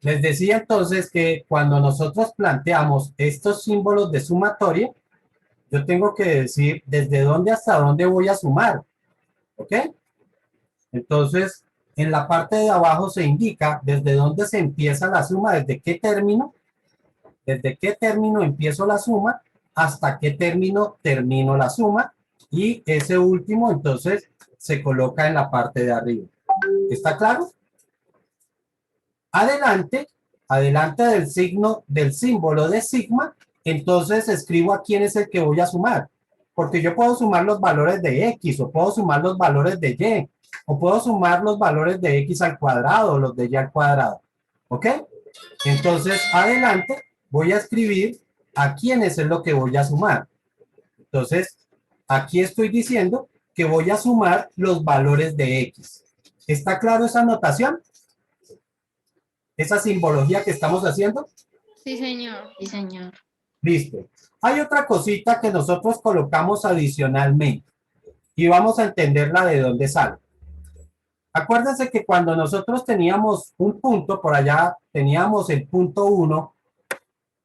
Les decía entonces que cuando nosotros planteamos estos símbolos de sumatoria, yo tengo que decir desde dónde hasta dónde voy a sumar, ¿ok? Entonces, en la parte de abajo se indica desde dónde se empieza la suma, desde qué término empiezo la suma, hasta qué término termino la suma, y ese último entonces se coloca en la parte de arriba. ¿Está claro? Adelante, adelante del signo, del símbolo de sigma, entonces escribo a quién es el que voy a sumar. Porque yo puedo sumar los valores de x, o puedo sumar los valores de y, o puedo sumar los valores de x al cuadrado, o los de y al cuadrado. ¿Ok? Entonces, adelante, voy a escribir a quiénes es lo que voy a sumar. Entonces, aquí estoy diciendo que voy a sumar los valores de x. ¿Está claro esa notación? Esa simbología que estamos haciendo. Sí, señor. Sí, señor. Listo. Hay otra cosita que nosotros colocamos adicionalmente y vamos a entenderla de dónde sale. Acuérdense que cuando nosotros teníamos un punto, por allá teníamos el punto 1,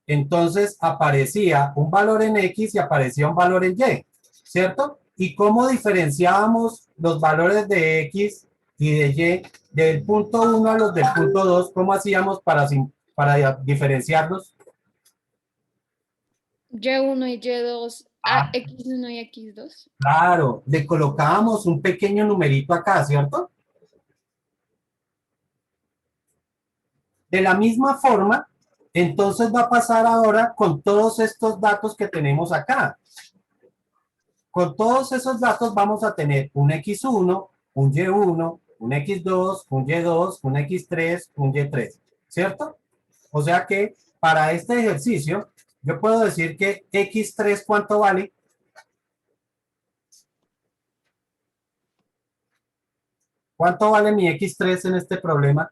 entonces aparecía un valor en X y aparecía un valor en Y, ¿cierto? ¿Y cómo diferenciábamos los valores de X y de Y del punto 1 a los del punto 2? ¿Cómo hacíamos para diferenciarlos? Y1 y Y2, Ah, X1 y X2. claro, le colocábamos un pequeño numerito acá, ¿cierto? De la misma forma, entonces va a pasar ahora con todos estos datos que tenemos acá. Con todos esos datos vamos a tener un X1, un Y1, un X2, un Y2, un X3, un Y3, ¿cierto? O sea que para este ejercicio, yo puedo decir que X3, ¿cuánto vale? ¿Cuánto vale mi X3 en este problema?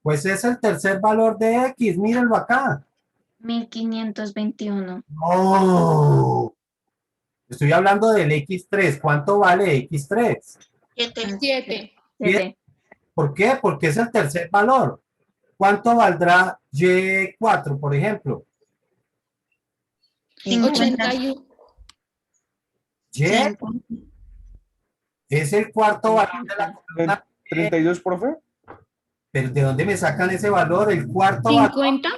Pues es el tercer valor de X, mírenlo acá. 1521. No, estoy hablando del X3. ¿Cuánto vale X3? 7. 7. 7. ¿Por qué? Porque es el tercer valor. ¿Cuánto valdrá Y4, por ejemplo? 50. 81. Y 5. es el cuarto valor de la columna. 32, profe. ¿Pero de dónde me sacan ese valor? El cuarto valor 50.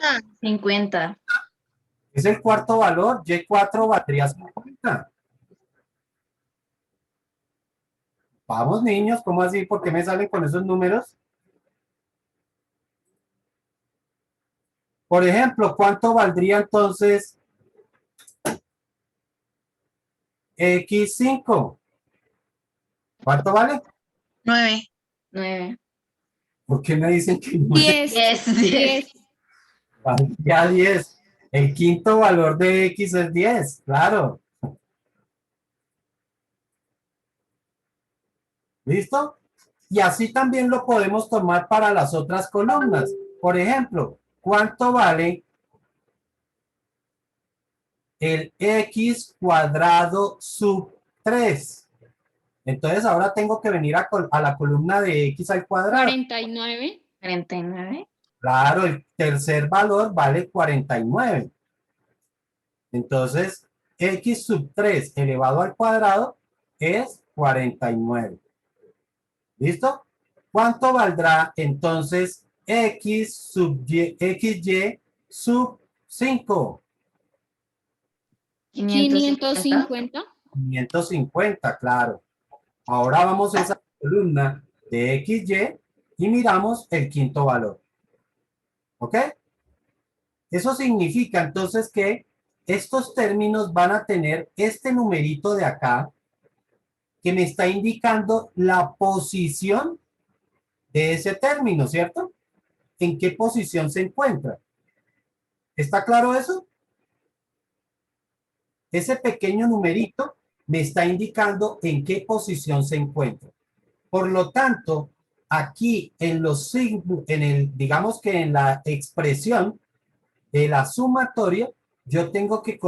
50. es el cuarto valor. Y4 valdría 50. Vamos, niños, ¿cómo así? ¿Por qué me salen con esos números? Por ejemplo, ¿cuánto valdría entonces X5? ¿Cuánto vale? 9. 9. ¿Por qué me dicen que no 10. 10. 10. valdría 10? El quinto valor de X es 10, claro. ¿Listo? Y así también lo podemos tomar para las otras columnas. Por ejemplo, ¿cuánto vale el X cuadrado sub 3? Entonces ahora tengo que venir a la columna de X al cuadrado. 49. 49. Claro, el tercer valor vale 49. Entonces, X sub 3 elevado al cuadrado es 49. ¿Listo? ¿Cuánto valdrá entonces XY sub 5? 550. 550. 550, claro. Ahora vamos a esa columna de XY y miramos el quinto valor. ¿Ok? Eso significa entonces que estos términos van a tener este numerito de acá que me está indicando la posición de ese término, ¿cierto? ¿En qué posición se encuentra? ¿Está claro eso? Ese pequeño numerito me está indicando en qué posición se encuentra. Por lo tanto, aquí en los signos, digamos que en la expresión de la sumatoria, yo tengo que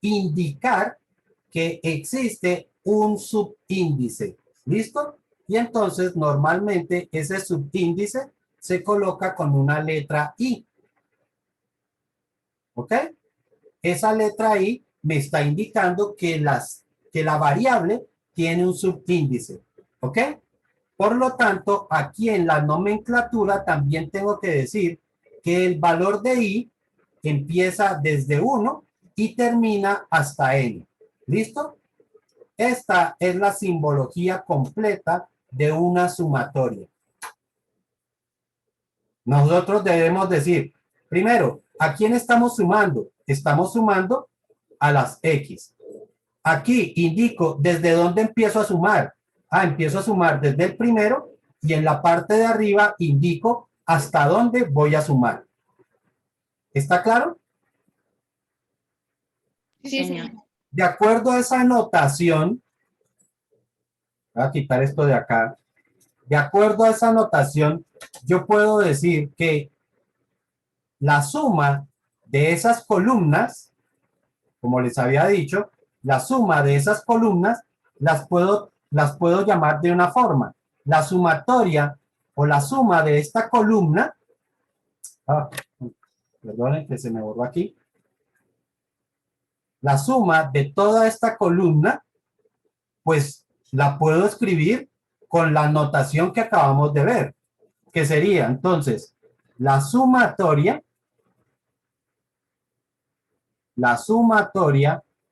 indicar que existe un subíndice. ¿Listo? Y entonces normalmente ese subíndice se coloca con una letra I. ¿Ok? Esa letra I me está indicando que la variable tiene un subíndice. ¿Ok? Por lo tanto, aquí en la nomenclatura también tengo que decir que el valor de I empieza desde 1 y termina hasta N. ¿Listo? Esta es la simbología completa de una sumatoria. Nosotros debemos decir, primero, ¿a quién estamos sumando? Estamos sumando a las X. Aquí indico desde dónde empiezo a sumar. Empiezo a sumar desde el primero y en la parte de arriba indico hasta dónde voy a sumar. ¿Está claro? Sí, señor. señor. De acuerdo a esa notación, voy a quitar esto de acá. De acuerdo a esa notación, yo puedo decir que la suma de esas columnas, como les había dicho, la suma de esas columnas las puedo llamar de una forma. La sumatoria o la suma de esta columna, perdonen que se me borró aquí, la suma de toda esta columna, pues la puedo escribir con la notación que acabamos de ver, que sería entonces la sumatoria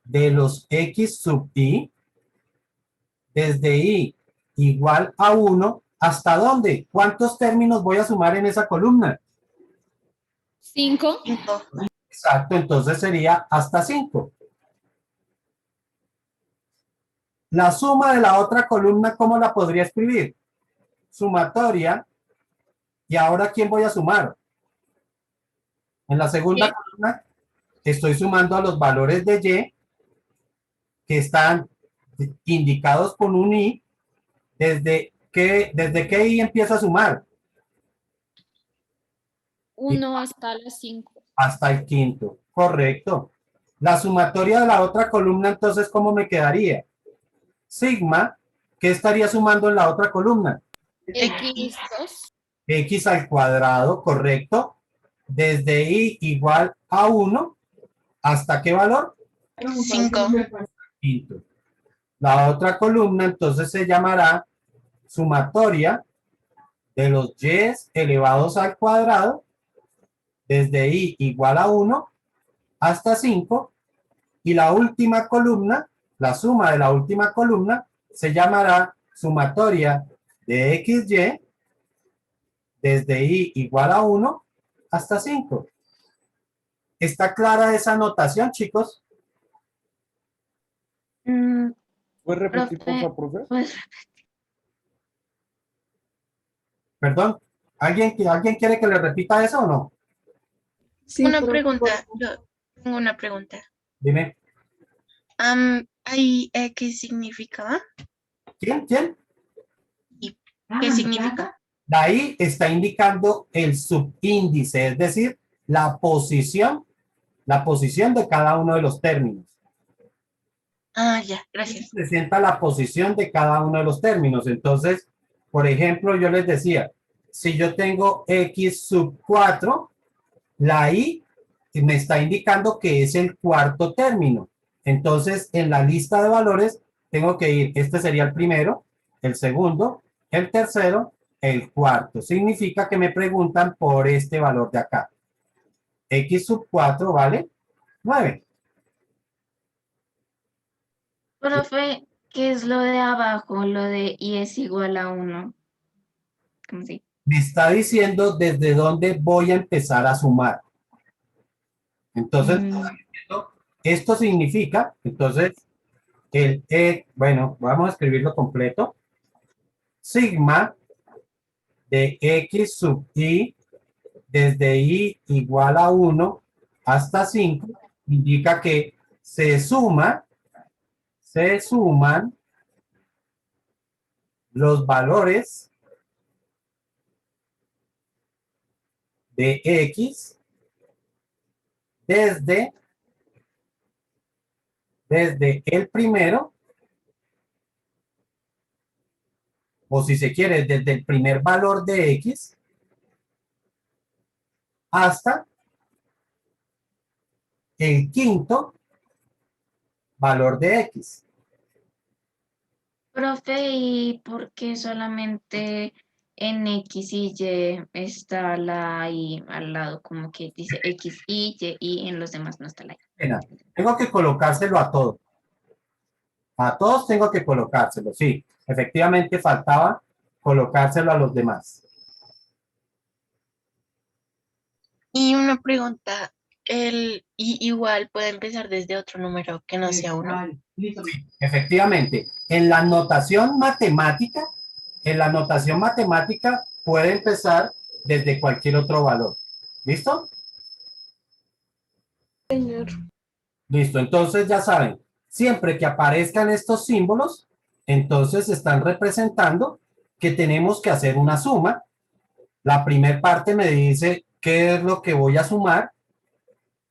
de los X sub I, desde I igual a 1, ¿hasta dónde? ¿Cuántos términos voy a sumar en esa columna? 5. 5. Exacto, entonces sería hasta 5. La suma de la otra columna, ¿cómo la podría escribir? Sumatoria. ¿Y ahora quién voy a sumar? En la segunda columna estoy sumando a los valores de Y que están indicados con un I. ¿Desde qué I empiezo a sumar? 1 hasta las 5. Hasta el quinto. Correcto. La sumatoria de la otra columna, entonces, ¿cómo me quedaría? Sigma, ¿qué estaría sumando en la otra columna? X2. X al cuadrado, correcto. Desde I igual a 1, ¿hasta qué valor? 5. Quinto. La otra columna, entonces, se llamará sumatoria de los Y elevados al cuadrado, desde I igual a 1 hasta 5, y la última columna, la suma de la última columna, se llamará sumatoria de XY desde I igual a 1 hasta 5. ¿Está clara esa notación, chicos? ¿Puedes repetir, por Profe, favor, profe? pues, Perdón, ¿alguien quiere que le repita eso o no? Una pregunta, yo tengo una pregunta. Dime. ¿Ahí qué significa? ¿Quién? ¿Qué significa? De ahí está indicando el subíndice, es decir, la posición de cada uno de los términos. Ya, gracias. Presenta la posición de cada uno de los términos. Entonces, por ejemplo, yo les decía, si yo tengo X sub 4, la I me está indicando que es el cuarto término. Entonces, en la lista de valores, tengo que ir, este sería el primero, el segundo, el tercero, el cuarto. Significa que me preguntan por este valor de acá. X sub 4 vale 9. profe, ¿qué es lo de abajo? Lo de y es igual a 1. ¿Cómo se? Me está diciendo desde dónde voy a empezar a sumar. Entonces, esto significa, entonces, bueno, vamos a escribirlo completo. Sigma de X sub I desde I igual a 1 hasta 5 indica que se suman los valores de X desde el primero o si se quiere, desde el primer valor de X hasta el quinto valor de X. Profe, ¿y por qué solamente en X y Y está la Y al lado? Como que dice X, y en los demás no está la Y. Mira, tengo que colocárselo a todos. A todos tengo que colocárselo, sí. Efectivamente faltaba colocárselo a los demás. Y una pregunta, el y igual puede empezar desde otro número que no sea uno. Efectivamente, en la notación matemática puede empezar desde cualquier otro valor. ¿Listo? Señor. Listo, entonces ya saben, siempre que aparezcan estos símbolos, entonces están representando que tenemos que hacer una suma. La primera parte me dice qué es lo que voy a sumar.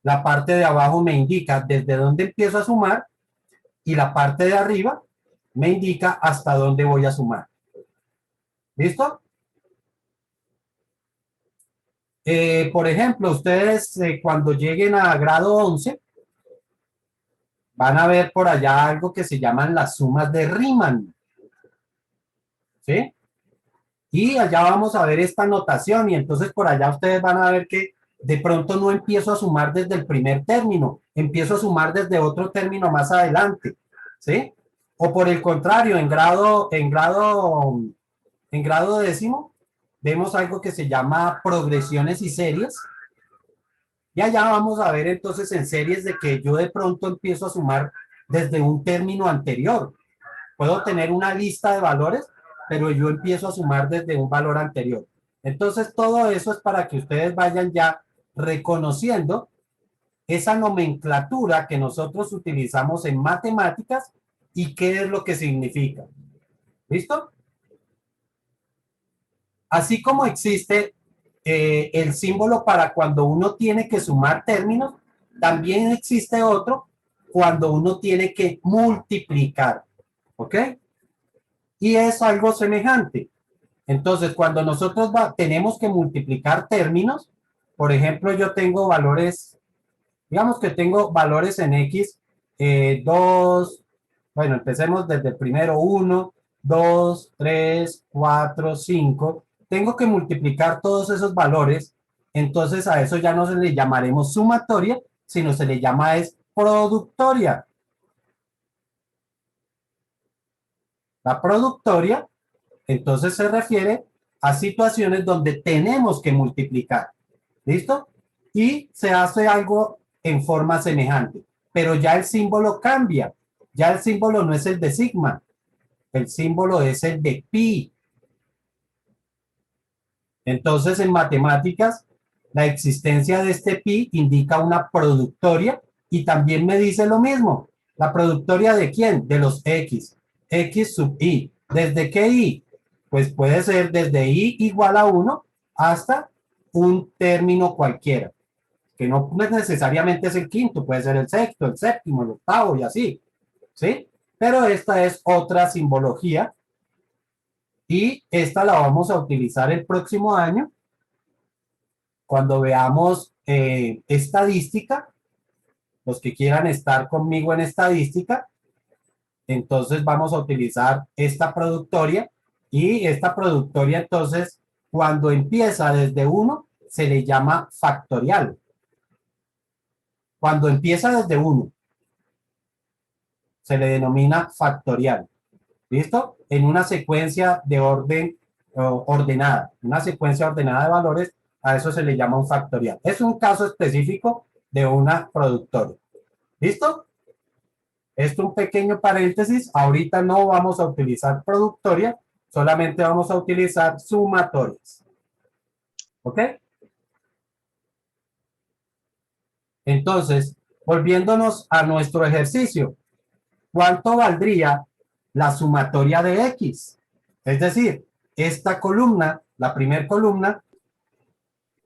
La parte de abajo me indica desde dónde empiezo a sumar y la parte de arriba me indica hasta dónde voy a sumar. ¿Listo? Por ejemplo, ustedes cuando lleguen a grado 11 van a ver por allá algo que se llaman las sumas de Riemann. ¿Sí? Y allá vamos a ver esta notación y entonces por allá ustedes van a ver que de pronto no empiezo a sumar desde el primer término, empiezo a sumar desde otro término más adelante, ¿sí? O por el contrario, en grado décimo, vemos algo que se llama progresiones y series. Y allá vamos a ver entonces en series de que yo de pronto empiezo a sumar desde un término anterior. Puedo tener una lista de valores, pero yo empiezo a sumar desde un valor anterior. Entonces, todo eso es para que ustedes vayan ya reconociendo esa nomenclatura que nosotros utilizamos en matemáticas y qué es lo que significa. ¿Listo? Así como existe el símbolo para cuando uno tiene que sumar términos, también existe otro cuando uno tiene que multiplicar. ¿Ok? Y es algo semejante. Entonces, cuando nosotros tenemos que multiplicar términos, por ejemplo, yo tengo valores, digamos que tengo valores en X, 2, bueno, empecemos desde el primero, 1, 2, 3, 4, 5. Tengo que multiplicar todos esos valores, entonces a eso ya no se le llamaremos sumatoria, sino se le llama es productoria. La productoria entonces se refiere a situaciones donde tenemos que multiplicar. ¿Listo? Y se hace algo en forma semejante. Pero ya el símbolo cambia. Ya el símbolo no es el de sigma. El símbolo es el de pi. Entonces, en matemáticas, la existencia de este pi indica una productoria y también me dice lo mismo. ¿La productoria de quién? De los x. X sub i. ¿Desde qué i? Pues puede ser desde i igual a 1 hasta un término cualquiera, que no necesariamente es el quinto, puede ser el sexto, el séptimo, el octavo y así, ¿sí? Pero esta es otra simbología y esta la vamos a utilizar el próximo año cuando veamos estadística, los que quieran estar conmigo en estadística, entonces vamos a utilizar esta productoria y esta productoria entonces cuando empieza desde 1 se le llama factorial. Cuando empieza desde 1 se le denomina factorial. ¿Listo? En una secuencia de orden ordenada, una secuencia ordenada de valores, a eso se le llama un factorial. Es un caso específico de una productoria. ¿Listo? Esto un pequeño paréntesis. Ahorita no vamos a utilizar productoria, solamente vamos a utilizar sumatorias. ¿Ok? Entonces, volviéndonos a nuestro ejercicio, ¿cuánto valdría la sumatoria de X? Es decir, esta columna, la primera columna,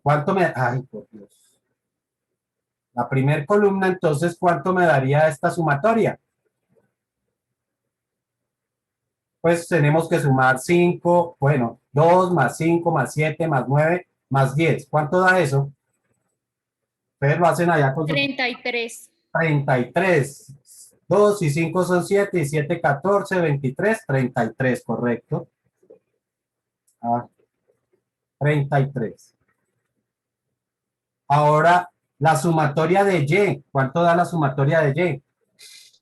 ¿cuánto me... Ay, por Dios. La primera columna, entonces, ¿cuánto me daría esta sumatoria? pues tenemos que sumar 5, bueno, 2 más 5 más 7 más 9 más 10. ¿Cuánto da eso? Ustedes lo hacen allá con su 33. 33. 2 y 5 son 7 y 7, 14, 23, 33, correcto. 33. Ahora, la sumatoria de Y. ¿Cuánto da la sumatoria de Y?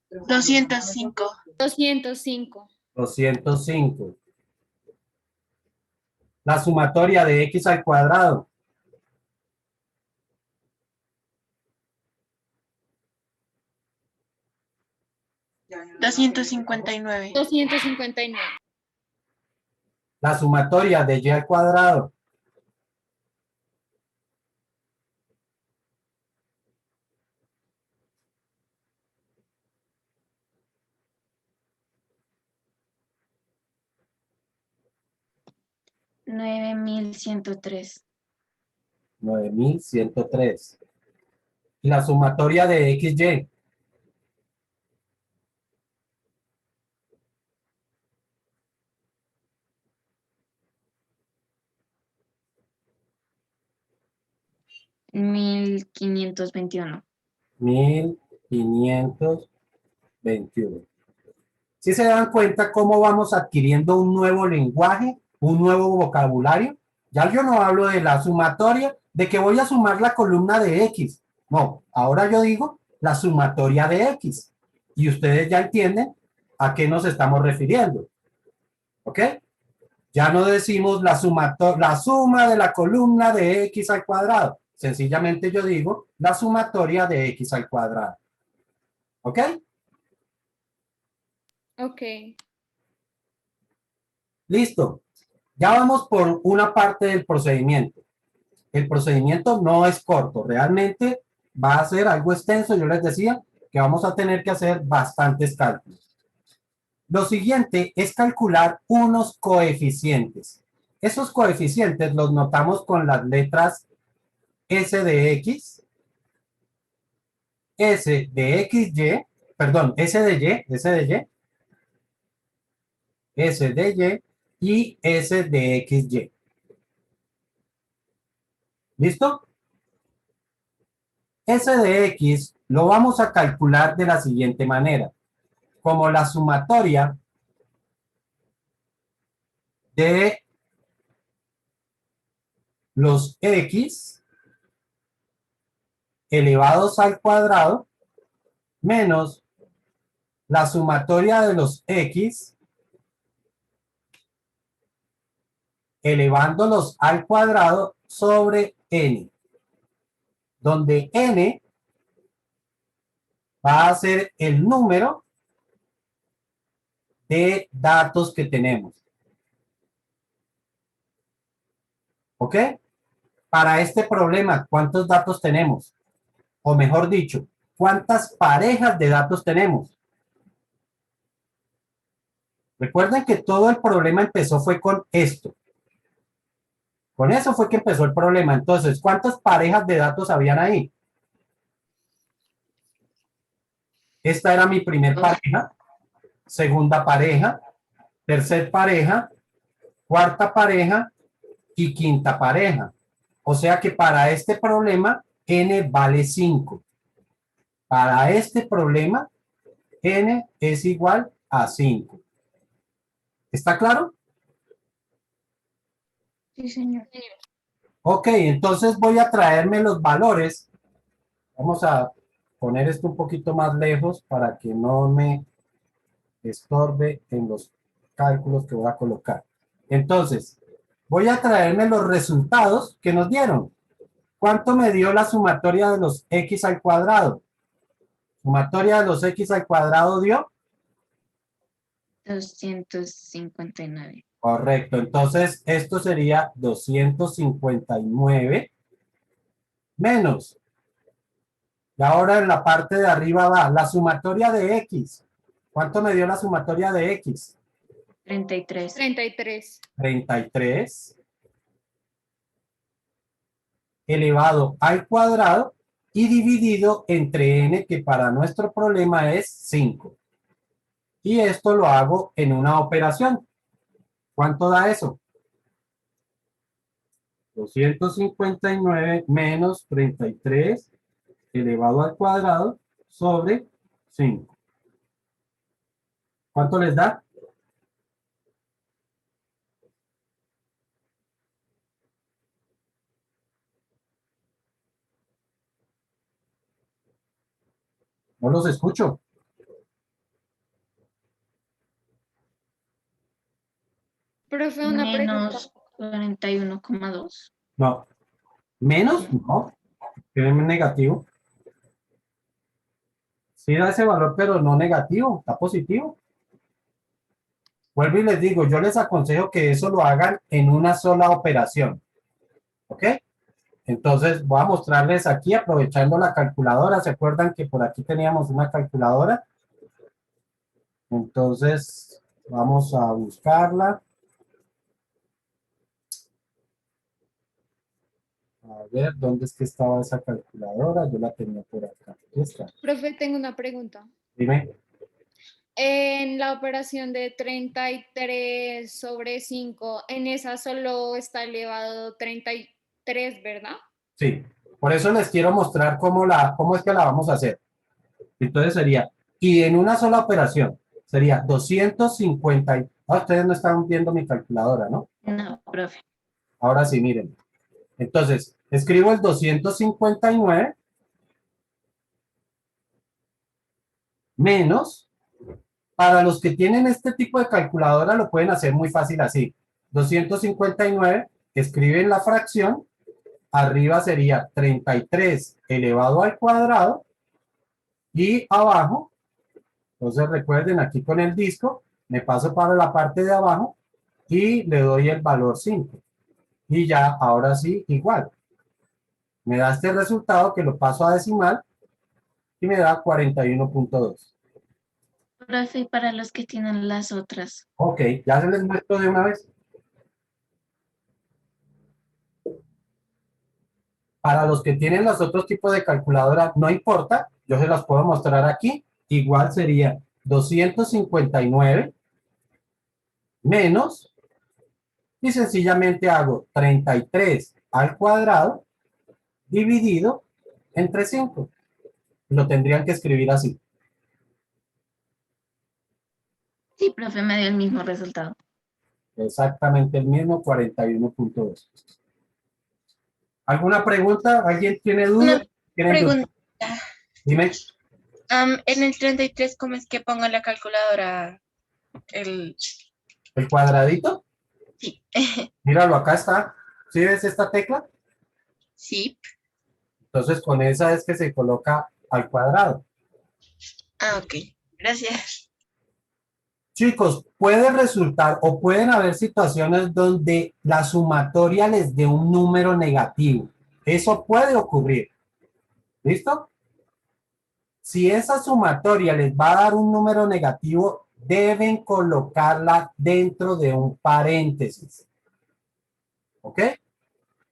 205. 205. 205. La sumatoria de X al cuadrado. 259. 259. La sumatoria de Y al cuadrado. 9103. 9103. Y la sumatoria de XY. 1521. 1521. ¿Sí se dan cuenta cómo vamos adquiriendo un nuevo lenguaje, un nuevo vocabulario? Ya yo no hablo de la sumatoria, de que voy a sumar la columna de X. No, ahora yo digo la sumatoria de X. Y ustedes ya entienden a qué nos estamos refiriendo. ¿Ok? Ya no decimos la suma de la columna de X al cuadrado. Sencillamente yo digo la sumatoria de X al cuadrado. ¿Ok? Ok. Listo. Ya vamos por una parte del procedimiento. El procedimiento no es corto, realmente va a ser algo extenso. Yo les decía que vamos a tener que hacer bastantes cálculos. Lo siguiente es calcular unos coeficientes. Esos coeficientes los notamos con las letras S de X, S de XY, perdón, S de Y, S de Y, S de Y y S de XY. ¿Listo? S de X lo vamos a calcular de la siguiente manera, como la sumatoria de los X elevados al cuadrado menos la sumatoria de los X elevándolos al cuadrado sobre N, donde N va a ser el número de datos que tenemos. ¿Ok? Para este problema, ¿cuántos datos tenemos? O mejor dicho, ¿cuántas parejas de datos tenemos? Recuerden que todo el problema empezó fue con esto. Con eso fue que empezó el problema. Entonces, ¿cuántas parejas de datos habían ahí? Esta era mi primer pareja, segunda pareja, tercer pareja, cuarta pareja y quinta pareja. O sea que para este problema, n vale 5. Para este problema, n es igual a 5. ¿Está claro? Sí, señor. Ok, entonces voy a traerme los valores. Vamos a poner esto un poquito más lejos para que no me estorbe en los cálculos que voy a colocar. Entonces, voy a traerme los resultados que nos dieron. ¿Cuánto me dio la sumatoria de los X al cuadrado? Sumatoria de los X al cuadrado dio 259. correcto. Entonces, esto sería 259 menos. Y ahora en la parte de arriba va la sumatoria de X. ¿Cuánto me dio la sumatoria de X? 33. 33. 33 elevado al cuadrado y dividido entre n, que para nuestro problema es 5. y esto lo hago en una operación. ¿Cuánto da eso? 259 menos 33 elevado al cuadrado sobre 5. ¿Cuánto les da? No los escucho. Profe, una pregunta. Menos 41,2. No. ¿Menos? No. Tiene negativo. Sí da ese valor, pero no negativo. Está positivo. Vuelvo y les digo, yo les aconsejo que eso lo hagan en una sola operación. ¿Ok? Entonces voy a mostrarles aquí, aprovechando la calculadora. ¿Se acuerdan que por aquí teníamos una calculadora? Entonces, vamos a buscarla. A ver, ¿dónde es que estaba esa calculadora? Yo la tenía por acá. Aquí está. Profe, tengo una pregunta. Dime. En la operación de 33 sobre 5, en esa solo está elevado 33, ¿verdad? Sí. Por eso les quiero mostrar cómo es que la vamos a hacer. Entonces sería, y en una sola operación, sería 250. Ustedes no están viendo mi calculadora, ¿no? No, profe. Ahora sí, miren. Entonces, escribo el 259 menos, para los que tienen este tipo de calculadora lo pueden hacer muy fácil así. 259, escriben la fracción, arriba sería 33 elevado al cuadrado y abajo, entonces recuerden aquí con el disco, me paso para la parte de abajo y le doy el valor 5. Y ya, ahora sí, igual. Me da este resultado que lo paso a decimal y me da 41.2. Profe, y para los que tienen las otras. Ok, ya se les muestro de una vez. Para los que tienen los otros tipos de calculadora, no importa, yo se las puedo mostrar aquí. Igual sería 259 menos, y sencillamente hago 33 al cuadrado dividido entre 5. Lo tendrían que escribir así. Sí, profe, me dio el mismo resultado. Exactamente el mismo, 41.2. ¿Alguna pregunta? ¿Alguien tiene duda? Una ¿Tienen duda? pregunta. Dime. En el 33, ¿cómo es que pongo la calculadora? El... ¿El cuadradito? Sí. Míralo, acá está. ¿Sí ves esta tecla? Sí. Entonces con esa es que se coloca al cuadrado. Ah, ok. Gracias. Chicos, puede resultar o pueden haber situaciones donde la sumatoria les dé un número negativo. Eso puede ocurrir. ¿Listo? Si esa sumatoria les va a dar un número negativo, deben colocarla dentro de un paréntesis. ¿Ok?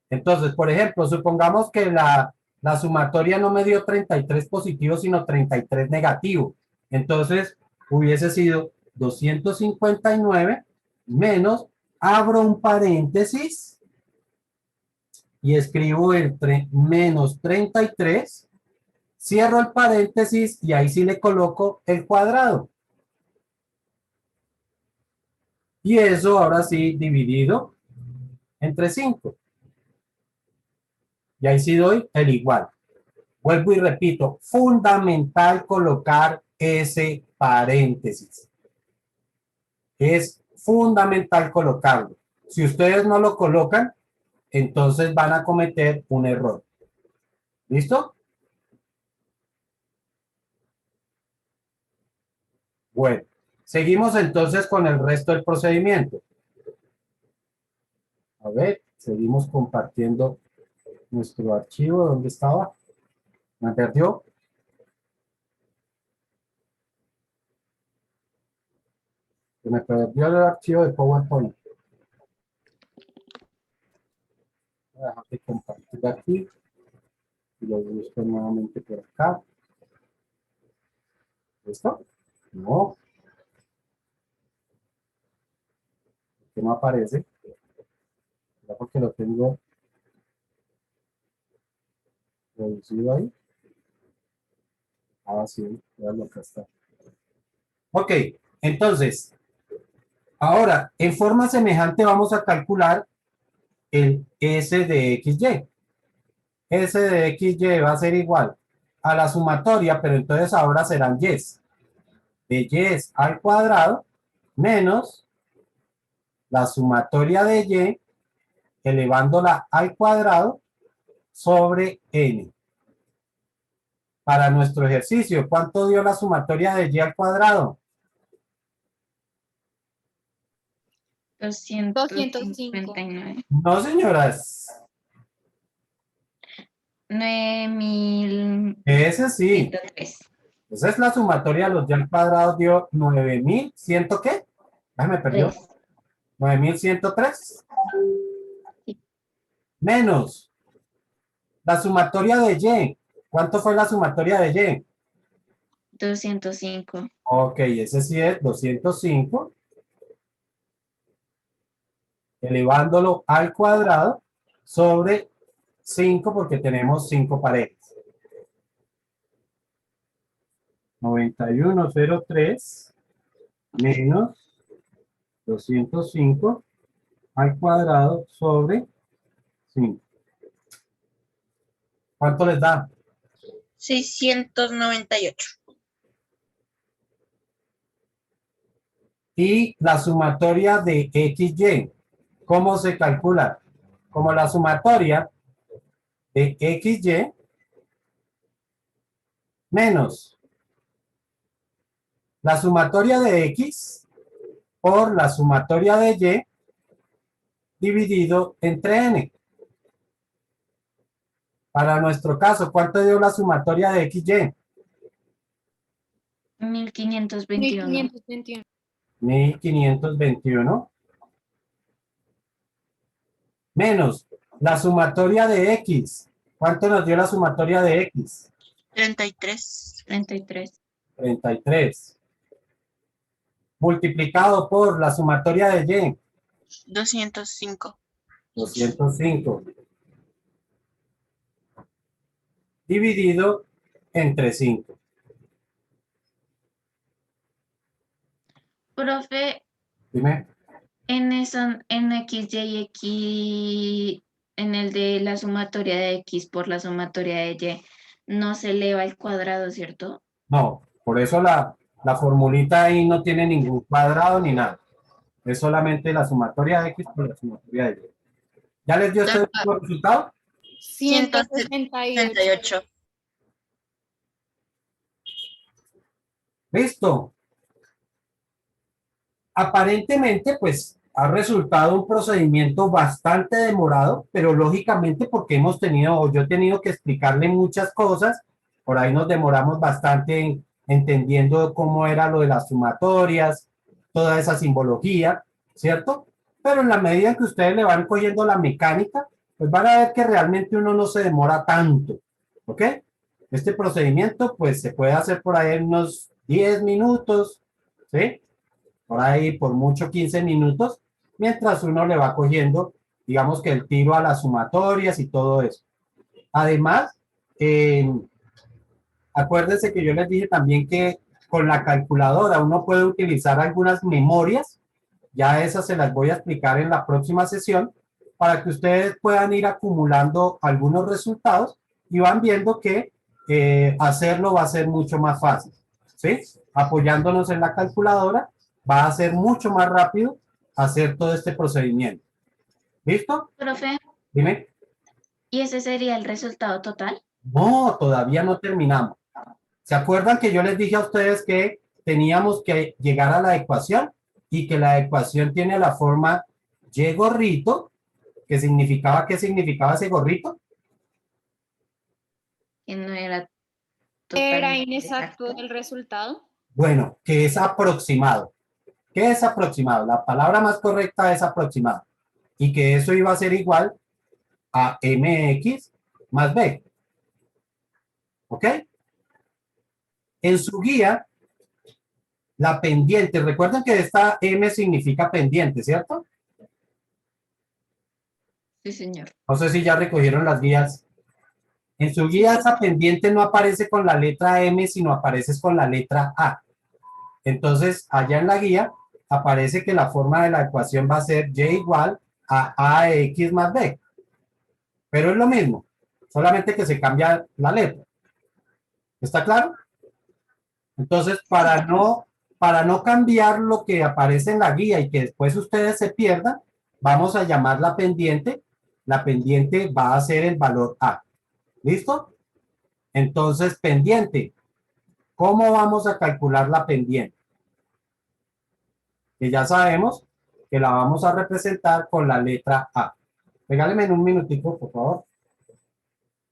Entonces, por ejemplo, supongamos que la sumatoria no me dio 33 positivo, sino 33 negativo. Entonces, hubiese sido 259 menos, abro un paréntesis y escribo el menos 33, cierro el paréntesis y ahí sí le coloco el cuadrado. Y eso ahora sí dividido entre 5. Y ahí sí doy el igual. Vuelvo y repito, fundamental colocar ese paréntesis. Es fundamental colocarlo. Si ustedes no lo colocan, entonces van a cometer un error. ¿Listo? Bueno, seguimos entonces con el resto del procedimiento. A ver, seguimos compartiendo nuestro archivo. ¿Dónde estaba? ¿Me perdió? Se me perdió el archivo de PowerPoint. Voy a dejar de compartir aquí y lo busco nuevamente por acá. ¿Listo? No. que no aparece. Ya porque lo tengo reducido ahí. Ah, sí, vean lo que está. Ok, entonces, ahora, en forma semejante vamos a calcular el S de XY. S de XY va a ser igual a la sumatoria, pero entonces ahora serán Y's. De Y's al cuadrado menos la sumatoria de Y elevándola al cuadrado sobre N. Para nuestro ejercicio, ¿cuánto dio la sumatoria de Y al cuadrado? 259. No, señoras. 9103. Ese sí. Esa es la sumatoria de los Y al cuadrado, dio 9100, ¿qué? Ay, me perdió. 9103. Sí. Menos la sumatoria de Y. ¿Cuánto fue la sumatoria de Y? 205. Ok, ese sí es 205. Elevándolo al cuadrado sobre 5 porque tenemos 5 parejas. 9103 menos 205 al cuadrado sobre 5. ¿Cuánto les da? 698. Y la sumatoria de XY, ¿cómo se calcula? Como la sumatoria de XY menos la sumatoria de X por la sumatoria de Y dividido entre N. Para nuestro caso, ¿cuánto dio la sumatoria de XY? 1521. 1521. 1521 menos la sumatoria de X. ¿Cuánto nos dio la sumatoria de X? 33. 33. 33. Multiplicado por la sumatoria de Y. 205. 205. Dividido entre 5. Profe, Dime. en X, Y, X, en el de la sumatoria de X por la sumatoria de Y, no se eleva al cuadrado, ¿cierto? No, por eso la formulita ahí no tiene ningún cuadrado ni nada. Es solamente la sumatoria de X por la sumatoria de Y. ¿Ya les dio este el resultado? 168. 168. Listo. Aparentemente, pues, ha resultado un procedimiento bastante demorado, pero lógicamente porque hemos tenido, o yo he tenido que explicarle muchas cosas, por ahí nos demoramos bastante entendiendo cómo era lo de las sumatorias, toda esa simbología, ¿cierto? Pero en la medida en que ustedes le van cogiendo la mecánica, pues van a ver que realmente uno no se demora tanto, ¿ok? Este procedimiento, pues, se puede hacer por ahí en unos 10 minutos, ¿sí? Por ahí por mucho 15 minutos, mientras uno le va cogiendo, digamos que el tiro a las sumatorias y todo eso. Además, acuérdense que yo les dije también que con la calculadora uno puede utilizar algunas memorias, ya esas se las voy a explicar en la próxima sesión, para que ustedes puedan ir acumulando algunos resultados y van viendo que hacerlo va a ser mucho más fácil, ¿sí? Apoyándonos en la calculadora, va a ser mucho más rápido hacer todo este procedimiento. ¿Listo? Profe, Dime. ¿y ese sería el resultado total? No, todavía no terminamos. ¿Se acuerdan que yo les dije a ustedes que teníamos que llegar a la ecuación y que la ecuación tiene la forma Y gorrito, que significaba, ¿qué significaba ese gorrito? Que no era ¿Era totalmente inexacto exacto. el resultado? Bueno, que es aproximado. ¿Qué es aproximado? La palabra más correcta es aproximado. Y que eso iba a ser igual a mx más b. ¿Ok? En su guía, la pendiente, recuerden que esta m significa pendiente, ¿cierto? Sí, señor. No sé si ya recogieron las guías. En su guía esa pendiente no aparece con la letra M, sino aparece con la letra A. Entonces, allá en la guía aparece que la forma de la ecuación va a ser y igual a de x más b. Pero es lo mismo, solamente que se cambia la letra. ¿Está claro? Entonces, para no cambiar lo que aparece en la guía y que después ustedes se pierdan, vamos a llamar la pendiente va a ser el valor A. ¿Listo? Entonces, pendiente. ¿Cómo vamos a calcular la pendiente? Que ya sabemos que la vamos a representar con la letra A. Regáleme un minutico, por favor.